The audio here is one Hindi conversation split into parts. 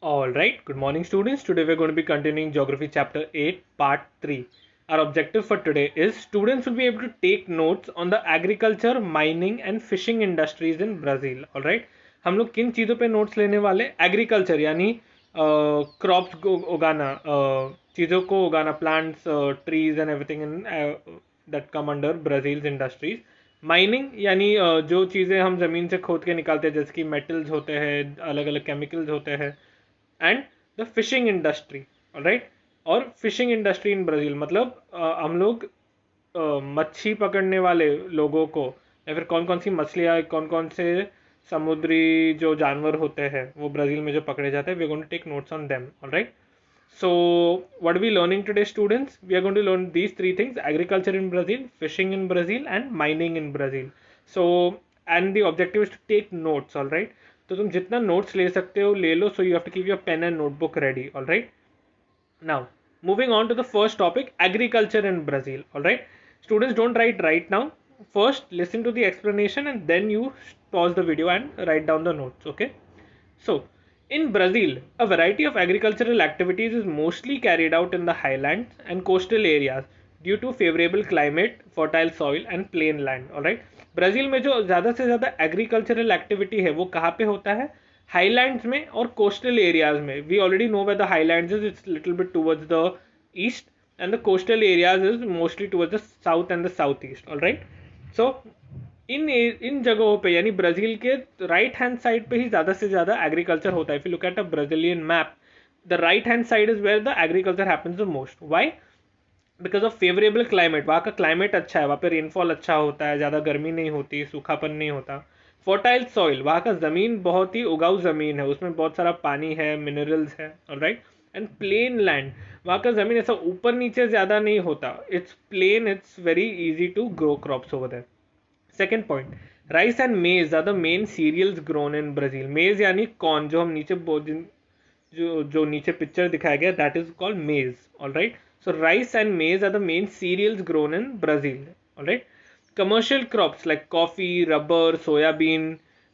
All right, good morning, students. Today we're going to be continuing Geography Chapter 8, Part 3. Our objective for today is students will be able to take notes on the agriculture, mining, and fishing industries in Brazil. All right, हम लोग किन चीज़ों पे नोट्स लेने वाले? एग्रीकल्चर यानी क्रॉप्स को उगाना, चीज़ों को उगाना, plants, trees and everything in that come under Brazil's industries. Mining यानी जो चीज़ें हम ज़मीन से खोद के निकालते हैं, जैसे कि मेटल्स होते हैं, अलग अलग केमिकल्स होते हैं। And the fishing industry, right. और फिशिंग इंडस्ट्री इन ब्राज़ील मतलब हम लोग मच्छी पकड़ने वाले लोगों को, या फिर कौन कौन सी मछलियाँ, कौन कौन से समुद्री जो जानवर होते हैं वो ब्राज़ील में जो पकड़े जाते हैं, we are going to take notes on them. Alright, so what are we learning today, students? We are going to learn these three things: agriculture in Brazil, fishing in Brazil, and mining in Brazil. So and the objective is to take notes. All right, तो तुम जितना notes ले सकते हो ले लो. So you have to keep your pen and notebook ready. All right, now moving on to the first topic, agriculture in Brazil. All right, students, don't write right now. First listen to the explanation and then you pause the video and write down the notes. Okay, so in Brazil, a variety of agricultural activities is mostly carried out in the highlands and coastal areas due to favorable climate, fertile soil and plain land. Alright, Brazil में जो ज़्यादा से ज़्यादा एग्रीकल्चरल एक्टिविटी है वो कहाँ पे होता है? हाईलैंड्स में और कोस्टल एरियाज में. We already know where the highlands is, it's little bit towards the east, and the coastal areas is mostly towards the south and the south east. Alright, so इन जगहों पे यानी ब्राज़ील के राइट हैंड साइड पे ही ज़्यादा से ज़्यादा एग्रीकल्चर होता है. If you look at a Brazilian map, the right hand side is where the agriculture happens the most. Why? Because of favourable climate. वहाँ का क्लाइमेट अच्छा है, वहाँ पे रेनफॉल अच्छा होता है, ज़्यादा गर्मी नहीं होती, सूखापन नहीं होता. फर्टाइल सॉइल, वहाँ का ज़मीन बहुत ही उगाऊ ज़मीन है, उसमें बहुत सारा पानी है, मिनरल्स है. ऑलराइट, एंड प्लेन लैंड, वहाँ का ज़मीन ऐसा ऊपर नीचे ज़्यादा नहीं होता. It's plain, it's very easy to grow crops over there. Second point, rice and maize are the main cereals grown in Brazil. Maize यानी कॉर्न, जो हम नीचे जो नीचे पिक्चर दिखाया गया, दैट इज कॉल्ड मेज. Alright, so rice and maize are the main cereals grown in Brazil. Alright, commercial crops like coffee, rubber, soybean,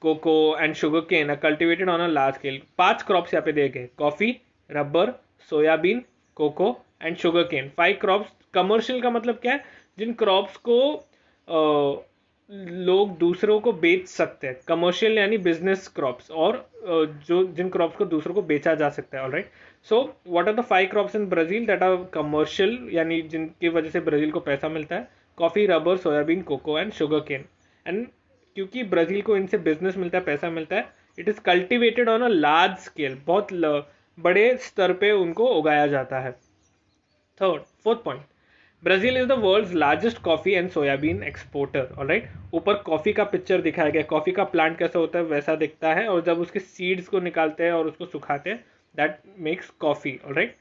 cocoa and sugarcane are cultivated on a large scale. 5 crops यहाँ पे दिए गए: coffee, rubber, soybean, cocoa and sugarcane. 5 crops. commercial का मतलब क्या है? जिन crops को लोग दूसरों को बेच सकते हैं. कमर्शियल यानी बिजनेस क्रॉप्स, और जो जिन क्रॉप्स को दूसरों को बेचा जा सकता है. Alright, so what are the 5 crops in Brazil that are commercial, यानी जिनकी वजह से ब्राज़ील को पैसा मिलता है? Coffee, rubber, soybean, cocoa and sugar cane. And क्योंकि ब्राज़ील को इनसे बिजनेस मिलता है, पैसा मिलता है, it is cultivated on a large scale. बहुत बड़े स्तर पे उनको उगाया जाता है. Fourth point, Brazil is the world's largest coffee and soybean exporter. Alright, ऊपर कॉफी का पिक्चर दिखाया गया. कॉफी का प्लांट कैसा होता है वैसा दिखता है, और जब उसके सीड्स को निकालते हैं और उसको सुखाते हैं, that makes coffee. Alright,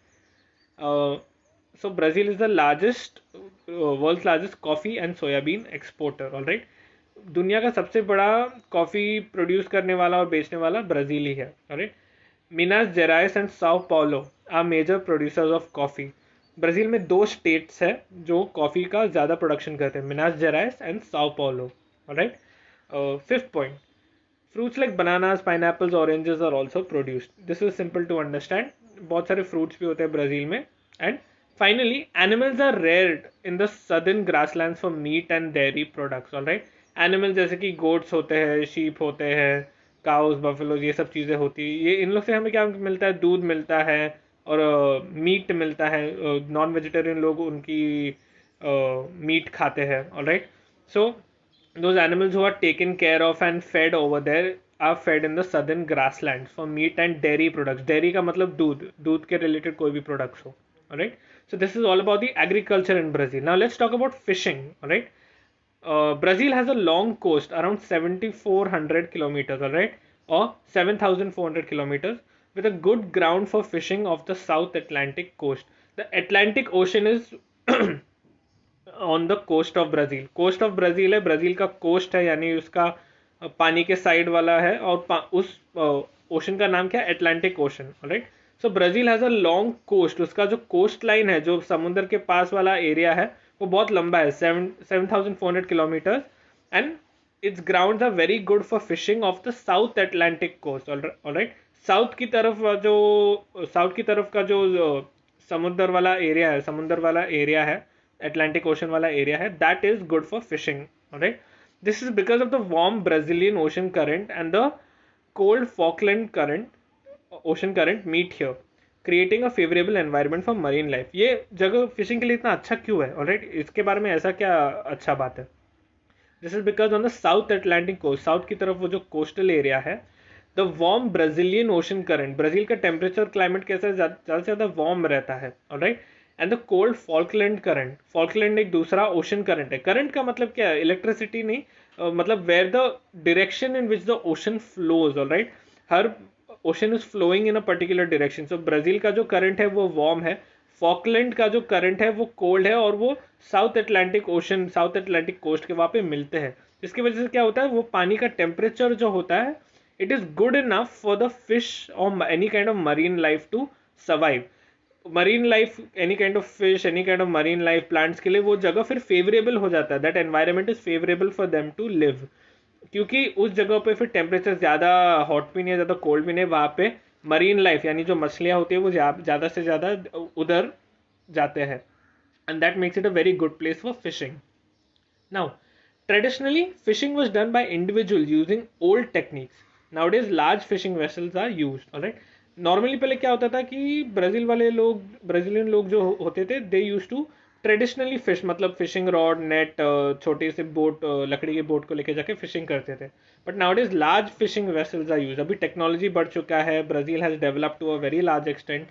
so Brazil is the largest, world's largest coffee and soybean exporter. Alright, दुनिया का सबसे बड़ा कॉफी प्रोड्यूस करने वाला और बेचने वाला ब्राज़ील ही है. Alright, Minas Gerais and Sao Paulo are major producers of coffee. Brazil में 2 स्टेट्स है जो कॉफ़ी का ज़्यादा प्रोडक्शन करते हैं: Minas Gerais and Sao Paulo. Alright, fifth point, fruits like bananas, pineapples, oranges are also produced. This is simple to understand. बहुत सारे फ्रूट्स भी होते हैं ब्राज़ील में. And finally, animals are reared in the southern grasslands for meat and dairy products. Alright, animals जैसे कि गोट्स होते हैं, शीप होते हैं, काउस, बफेलोज, ये सब चीज़ें होती है. ये इन लोग से हमें क्या मिलता है? दूध मिलता है और मीट मिलता है. नॉन वेजिटेरियन लोग उनकी मीट खाते हैं. Alright, so those animals who are taken care of and fed over there are fed in the southern grassland for meat and dairy products. Dairy का मतलब दूध, दूध के रिलेटेड कोई भी प्रोडक्ट्स हो. Alright, so this is all about the agriculture in Brazil. Now let's talk about fishing. All right, Brazil has a long coast around 7,400 kilometers, all right, or 7,400 kilometers, with a good ground for fishing off the South Atlantic coast. The Atlantic Ocean is on the coast of Brazil. Coast of Brazil है, ब्राज़ील का coast है, यानी उसका पानी के साइड वाला है, और उस ओशन का नाम क्या है? Atlantic ocean. Alright, so Brazil has a long coast. उसका जो कोस्ट लाइन है, जो समुद्र के पास वाला एरिया है, वो बहुत लंबा है, 7,400 kilometre. And its grounds are very good for fishing off the South Atlantic coast. All right, south की तरफ का जो समुद्र वाला एरिया है, अटलांटिक ओशन वाला एरिया है, that is good for fishing, right. This is because of the warm Brazilian ocean current and the cold Falkland current ocean current meet here, creating a favourable environment for marine life. ये जगह फिशिंग के लिए इतना अच्छा क्यों है, ऑलराइट, इसके बारे में ऐसा क्या अच्छा बात है. This is because on the South Atlantic coast, south की तरफ वो जो कोस्टल एरिया है, the warm Brazilian ocean current, Brazil का टेम्परेचर क्लाइमेट कैसा है, ज़्यादा से ज़्यादा वार्म रहता है, alright. And the cold Falkland current, Falkland एक दूसरा ओशन करंट है. करंट का मतलब क्या है, इलेक्ट्रिसिटी नहीं, मतलब where the direction in which the ocean flows, alright. हर ocean is flowing in a particular direction. So Brazil का जो करंट है वो वार्म है, फॉकलैंड का जो करंट है वो कोल्ड है, और वो south Atlantic ocean, south Atlantic coast के वहाँ पे मिलते हैं. जिसकी वजह से क्या होता है, वो पानी का टेम्परेचर जो होता है, it is good enough for the fish or any kind of marine life to survive. Marine life, any kind of fish, any kind of marine life, plants के लिए वो जगह फिर favorable हो जाता है. That environment is favorable for them to live. क्योंकि उस जगह पे फिर टेम्परेचर ज़्यादा हॉट भी नहीं है, ज़्यादा कोल्ड भी नहीं है, वहाँ पे मरीन लाइफ यानी जो मछलियाँ होती है वो ज़्यादा से ज़्यादा उधर जाते हैं. And that makes it a very good place for fishing. Now, traditionally, fishing was done by individuals using old techniques. Nowadays, large fishing vessels are used. Alright. Normally पहले क्या होता था कि ब्राजीलियन लोग जो होते थे, दे यूज टू ट्रेडिशनली फिश, मतलब फिशिंग रॉड, नेट, छोटे से बोट, लकड़ी के बोट को लेके जाके फिशिंग करते थे. But nowadays large fishing vessels are use. अभी टेक्नोलॉजी बढ़ चुका है, Brazil has developed to a very large extent.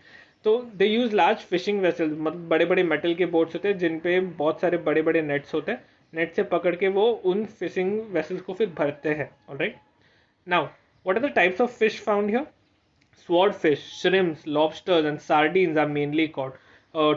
तो they use large fishing vessels, मतलब बड़े बड़े मेटल के बोट्स होते हैं जिन पे बहुत सारे बड़े बड़े नेट्स होते हैं. नेट से पकड़ के वो उन फिशिंग वेसल्स को फिर भरते हैं. Alright. Now what are the types of fish found here? Swordfish, shrimps, lobsters and sardines are mainly caught.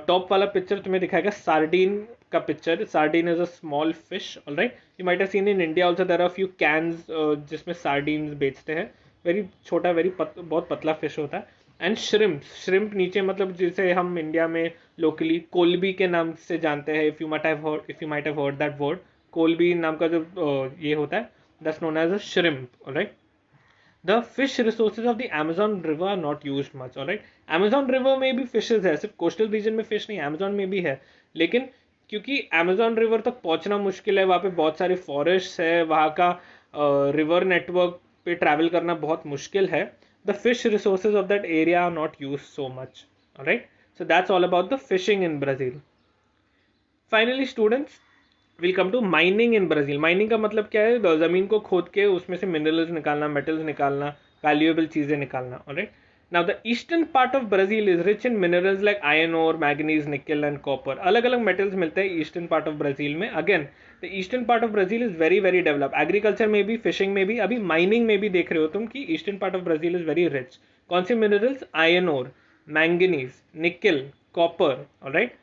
Top वाला पिक्चर तुम्हें दिखाएगा सार्डीन का picture. Sardine is a small fish, alright. You might have seen in India also there are few cans जिसमें सार्डीन्स बेचते हैं. वेरी छोटा, बहुत पतला फिश होता है. एंड श्रिम्प नीचे, मतलब जिसे हम इंडिया में लोकली कोलबी के नाम से जानते हैं. If you might have heard that word, कोलबी नाम का जो ये होता है, that's known as a shrimp, alright. The fish resources of the Amazon River are not used much, alright. Amazon River में भी fishes है, सिर्फ coastal region में fish नहीं, Amazon में भी है. लेकिन क्योंकि Amazon River तक पहुंचना मुश्किल है, वहाँ पे बहुत सारे forests है, वहाँ का river network पे travel करना बहुत मुश्किल है. The fish resources of that area are not used so much, alright. So that's all about the fishing in Brazil. Finally, students, will come to mining in Brazil. Mining का मतलब क्या है, जमीन को खोद के उसमें से मिनरल्स निकालना, मेटल्स निकालना, वैल्यूएबल चीजें निकालना. Alright. Now the eastern part of Brazil is rich in minerals like iron ore, manganese, nickel and copper. अलग अलग मेटल्स मिलते हैं ईस्टर्न पार्ट ऑफ ब्राजील में. Again, the eastern part of Brazil is very very develop. Agriculture में भी, फिशिंग में भी, अभी माइनिंग में भी देख रहे हो तुम कि eastern part of Brazil is very rich. कौन से minerals? Iron ore, manganese, nickel, copper, alright.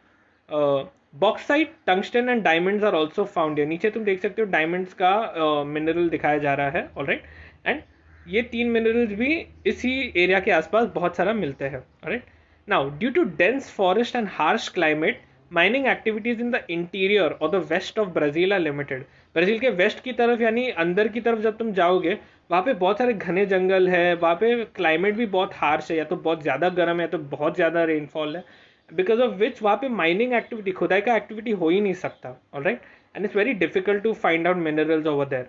Bauxite, tungsten and diamonds are also found. नीचे तुम देख सकते हो डायमंड्स का मिनरल दिखाया जा रहा है, ऑलराइट. एंड ये तीन मिनरल्स भी इसी एरिया के आसपास बहुत सारा मिलते हैं, alright. Now due to dense forest and harsh climate, mining activities in the interior और the west of Brazil are limited. Brazil के वेस्ट की तरफ यानी अंदर की तरफ जब तुम जाओगे, वहाँ पे बहुत सारे घने जंगल है, वहाँ पे क्लाइमेट भी बहुत हार्श है, या तो बहुत ज़्यादा गर्म है, या तो बहुत ज़्यादा रेनफॉल है, बिकॉज ऑफ विच वहाँ पे माइनिंग एक्टिविटी, खुदाई का एक्टिविटी हो ही नहीं सकता, alright. And it's very difficult to find out minerals over there.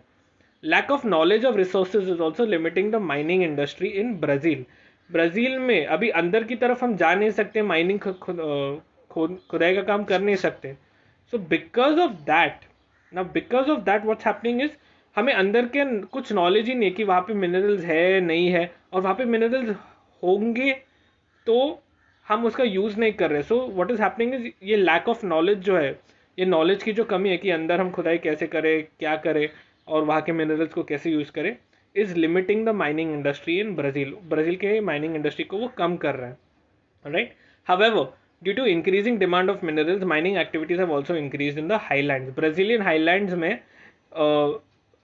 Lack of knowledge of resources is also limiting the mining industry in Brazil. Brazil में अभी अंदर की तरफ हम जा नहीं सकते, माइनिंग खुदाई का काम कर नहीं सकते. So because of that what's happening is, हमें अंदर के कुछ नॉलेज ही नहीं कि वहाँ पे मिनरल्स है नहीं है, और वहाँ पे मिनरल्स होंगे तो हम उसका यूज नहीं कर रहे. So what is happening is, ये लैक ऑफ नॉलेज जो है, ये नॉलेज की जो कमी है कि अंदर हम खुदाई कैसे करें, क्या करें, और वहाँ के मिनरल्स को कैसे यूज करें, is limiting the mining industry in Brazil. Brazil के माइनिंग इंडस्ट्री को वो कम कर रहा है, right. However, due to increasing demand of minerals, mining activities have also increased in the highlands. Brazilian highlands में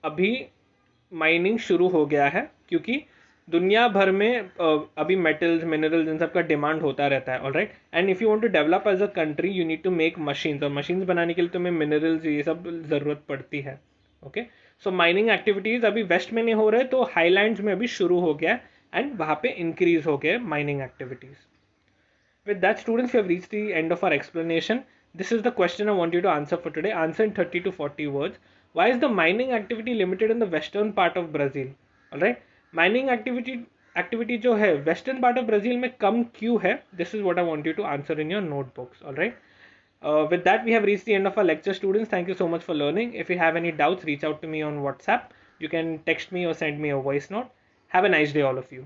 अभी माइनिंग शुरू हो गया है, क्योंकि दुनिया भर में अभी मेटल्स, मिनरल्स, इन सब का डिमांड होता रहता है, alright. And if you want to develop as a country, you need to make machines, और मशीन्स बनाने के लिए तुम्हें मिनरल्स, ये सब जरूरत पड़ती है. ओके. सो माइनिंग एक्टिविटीज अभी वेस्ट में नहीं हो रहे, तो हाईलैंड्स में अभी शुरू हो गया है. एंड वहाँ पे इंक्रीज हो गए mining activities. With that, students, we have reached the end of our explanation. This is the question I want you to answer for today. Answer in 30 to 40 words. Why is the mining activity limited in the western part of Brazil? All right. Mining activity जो है western part of Brazil में कम क्यों है? This is what I want you to answer in your notebooks. All right. With that, we have reached the end of our lecture, students. Thank you so much for learning. If you have any doubts, reach out to me on WhatsApp. You can text me or send me a voice note. Have a nice day, all of you.